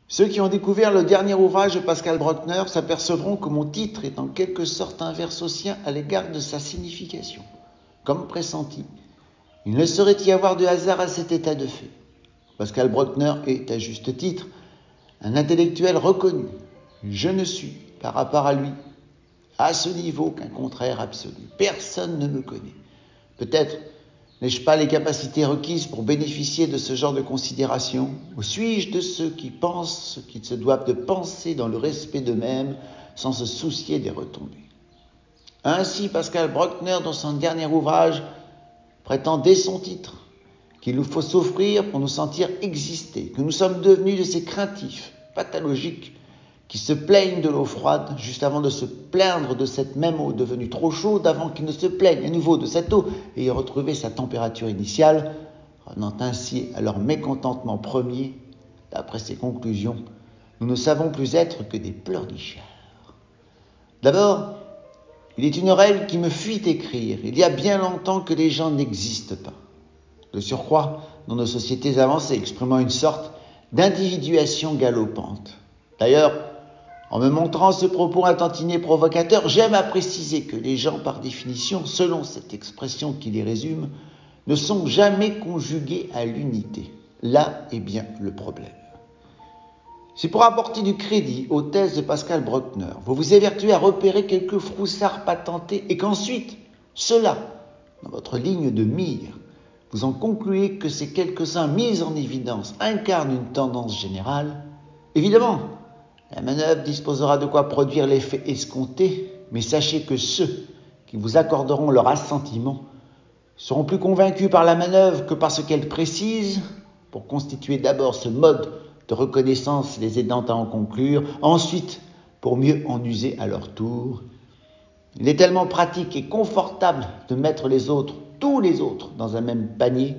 Ceux qui ont découvert le dernier ouvrage de Pascal Bruckner s'apercevront que mon titre est en quelque sorte un vers socien à l'égard de sa signification. Comme pressenti, il ne saurait y avoir de hasard à cet état de fait. Pascal Bruckner est, à juste titre, un intellectuel reconnu. Je ne suis, par rapport à lui, à ce niveau qu'un contraire absolu. Personne ne me connaît. Peut-être n'ai-je pas les capacités requises pour bénéficier de ce genre de considération, ou suis-je de ceux qui pensent ce qu'ils se doivent de penser dans le respect d'eux-mêmes, sans se soucier des retombées. Ainsi, Pascal Bruckner, dans son dernier ouvrage, prétend dès son titre qu'il nous faut souffrir pour nous sentir exister, que nous sommes devenus de ces craintifs, pathologiques, qui se plaignent de l'eau froide juste avant de se plaindre de cette même eau devenue trop chaude, avant qu'ils ne se plaignent à nouveau de cette eau ayant retrouvé sa température initiale, rendant ainsi à leur mécontentement premier, d'après ses conclusions, nous ne savons plus être que des pleurnichards. D'abord, il est une règle qui me fuit écrire. Il y a bien longtemps que les gens n'existent pas. De surcroît, dans nos sociétés avancées, exprimant une sorte d'individuation galopante. D'ailleurs, en me montrant ce propos un tantinet provocateur, j'aime à préciser que les gens, par définition, selon cette expression qui les résume, ne sont jamais conjugués à l'unité. Là est bien le problème. Si pour apporter du crédit aux thèses de Pascal Bruckner, vous vous évertuez à repérer quelques froussards patentés et qu'ensuite, ceux-là, dans votre ligne de mire, vous en concluez que ces quelques-uns mis en évidence incarnent une tendance générale, évidemment, la manœuvre disposera de quoi produire l'effet escompté, mais sachez que ceux qui vous accorderont leur assentiment seront plus convaincus par la manœuvre que par ce qu'elle précise, pour constituer d'abord ce mode de reconnaissance les aidant à en conclure, ensuite pour mieux en user à leur tour. Il est tellement pratique et confortable de mettre les autres, tous les autres, dans un même panier,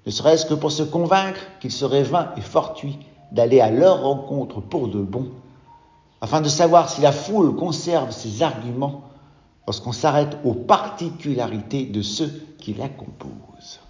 ne serait-ce que pour se convaincre qu'il serait vain et fortuit d'aller à leur rencontre pour de bon, afin de savoir si la foule conserve ses arguments lorsqu'on s'arrête aux particularités de ceux qui la composent.